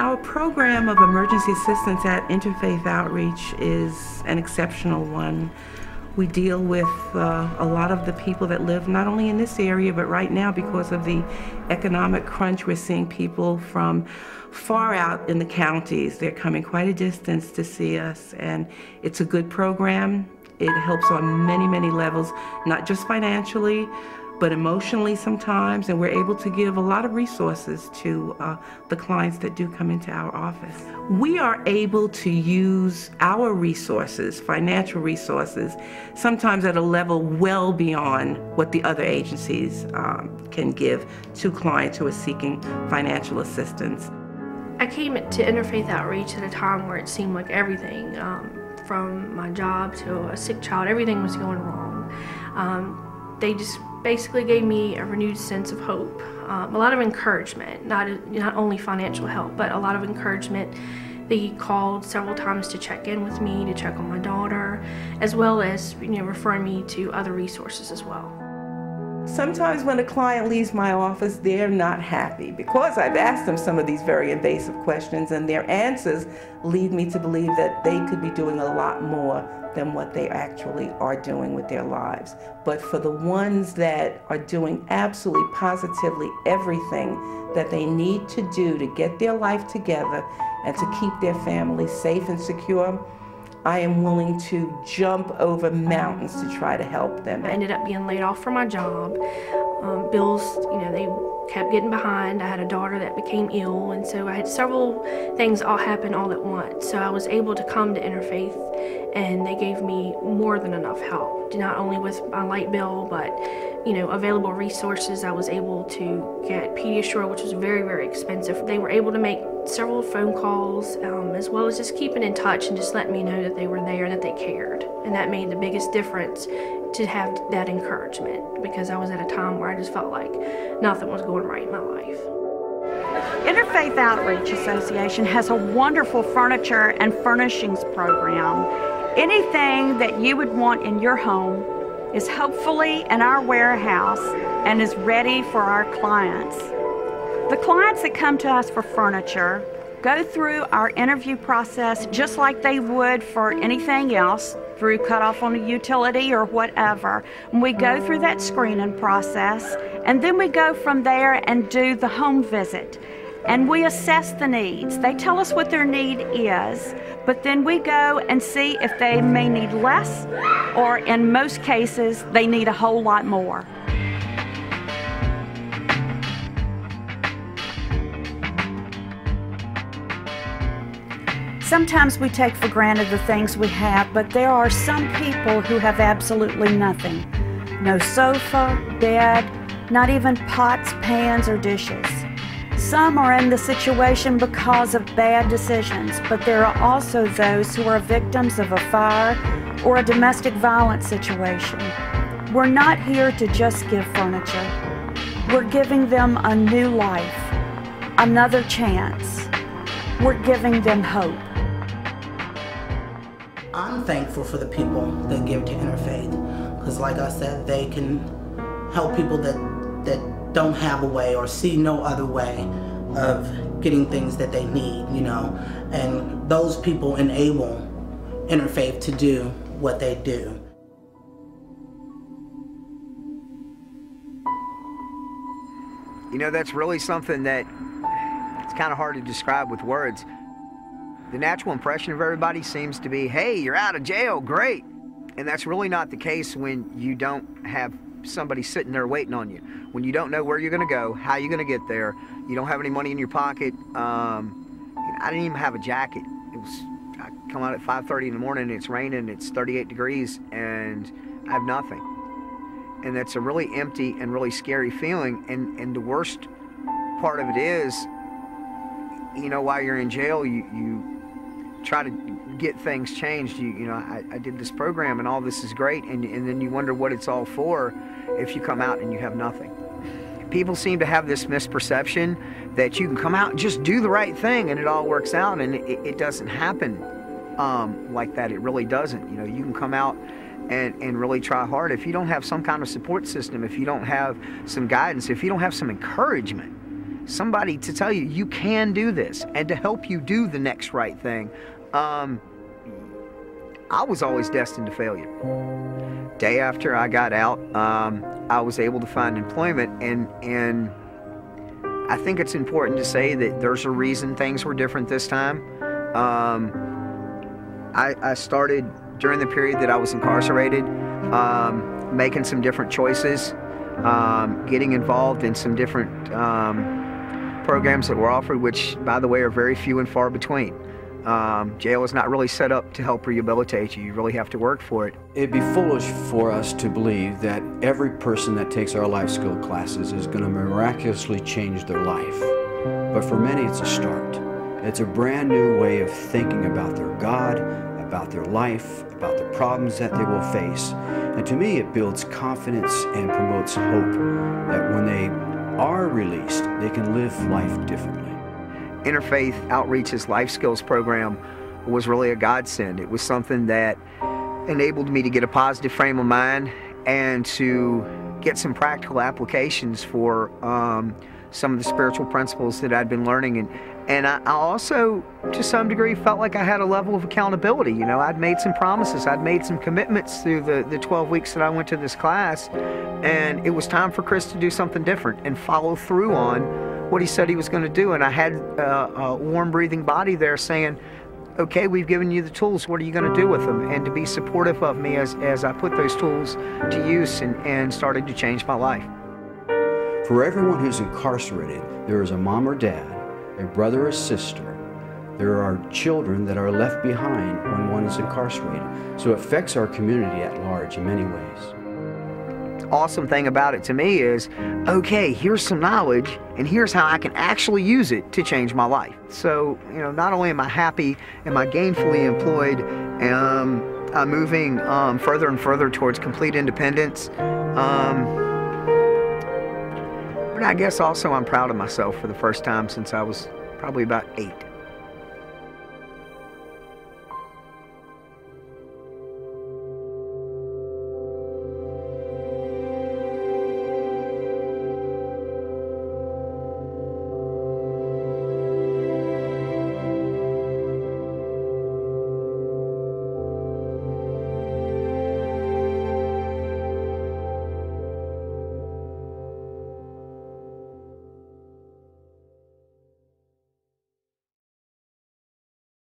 Our program of emergency assistance at Interfaith Outreach is an exceptional one. We deal with a lot of the people that live not only in this area, but right now because of the economic crunch, we're seeing people from far out in the counties. They're coming quite a distance to see us, and it's a good program. It helps on many, many levels, not just financially, but emotionally sometimes, and we're able to give a lot of resources to the clients that do come into our office. We are able to use our resources, financial resources, sometimes at a level well beyond what the other agencies can give to clients who are seeking financial assistance. I came to Interfaith Outreach at a time where it seemed like everything, from my job to a sick child, everything was going wrong. They just basically gave me a renewed sense of hope, a lot of encouragement, not only financial help, but a lot of encouragement. They called several times to check in with me, to check on my daughter, as well as referring me to other resources as well. Sometimes when a client leaves my office, they're not happy because I've asked them some of these very invasive questions, and their answers lead me to believe that they could be doing a lot more than what they actually are doing with their lives. But for the ones that are doing absolutely positively everything that they need to do to get their life together and to keep their family safe and secure, I am willing to jump over mountains to try to help them. I ended up being laid off from my job. Bills, they kept getting behind. I had a daughter that became ill, and so I had several things all happen all at once. So I was able to come to Interfaith, and they gave me more than enough help, not only with my light bill, but available resources. I was able to get Pediasure, which was very, very expensive. They were able to make several phone calls, as well as just keeping in touch and just letting me know that they were there, that they cared. And that made the biggest difference, to have that encouragement, because I was at a time where I just felt like nothing was going right in my life. Interfaith Outreach Association has a wonderful furniture and furnishings program. Anything that you would want in your home is hopefully in our warehouse and is ready for our clients. The clients that come to us for furniture go through our interview process just like they would for anything else, through cutoff on a utility or whatever. And we go through that screening process, and then we go from there and do the home visit. And we assess the needs. They tell us what their need is, but then we go and see if they may need less, or in most cases, they need a whole lot more. Sometimes we take for granted the things we have, but there are some people who have absolutely nothing. No sofa, bed, not even pots, pans, or dishes. Some are in the situation because of bad decisions, but there are also those who are victims of a fire or a domestic violence situation. We're not here to just give furniture. We're giving them a new life, another chance. We're giving them hope. I'm thankful for the people that give to Interfaith, because like I said, they can help people that don't have a way or see no other way of getting things that they need, and those people enable Interfaith to do what they do. That's really something that it's kind of hard to describe with words. The natural impression of everybody seems to be, hey, you're out of jail, great. And that's really not the case when you don't have somebody sitting there waiting on you. When you don't know where you're going to go, how you're going to get there, you don't have any money in your pocket. I didn't even have a jacket. I come out at 5:30 in the morning, it's raining, it's 38 degrees, and I have nothing. And that's a really empty and really scary feeling. And the worst part of it is, while you're in jail, you try to get things changed. I did this program and all this is great, and then you wonder what it's all for if you come out and you have nothing. People seem to have this misperception that you can come out and just do the right thing and it all works out, and it doesn't happen like that. It really doesn't. You can come out and really try hard. If you don't have some kind of support system, if you don't have some guidance, if you don't have some encouragement, somebody to tell you you can do this and to help you do the next right thing. I was always destined to failure. Day after I got out, I was able to find employment, and I think it's important to say that there's a reason things were different this time. I started during the period that I was incarcerated, making some different choices, getting involved in some different programs that were offered, which, by the way, are very few and far between. Jail is not really set up to help rehabilitate you. You really have to work for it. It'd be foolish for us to believe that every person that takes our life skill classes is going to miraculously change their life. But for many, it's a start. It's a brand new way of thinking about their God, about their life, about the problems that they will face. And to me, it builds confidence and promotes hope that when they are released, they can live life differently. Interfaith Outreach's Life Skills program was really a godsend. It was something that enabled me to get a positive frame of mind and to get some practical applications for some of the spiritual principles that I'd been learning. And I also, to some degree, felt like I had a level of accountability. You know, I'd made some promises, I'd made some commitments through the 12 weeks that I went to this class, and it was time for Chris to do something different and follow through on what he said he was going to do. And I had a warm breathing body there saying, okay, we've given you the tools, what are you going to do with them? And to be supportive of me as I put those tools to use and started to change my life. For everyone who's incarcerated, there is a mom or dad, a brother or sister. There are children that are left behind when one is incarcerated. So it affects our community at large in many ways. Awesome thing about it to me is, okay, here's some knowledge and here's how I can actually use it to change my life. So, you know, not only am I happy, am I gainfully employed, I'm moving further and further towards complete independence. But I guess also I'm proud of myself for the first time since I was probably about 8.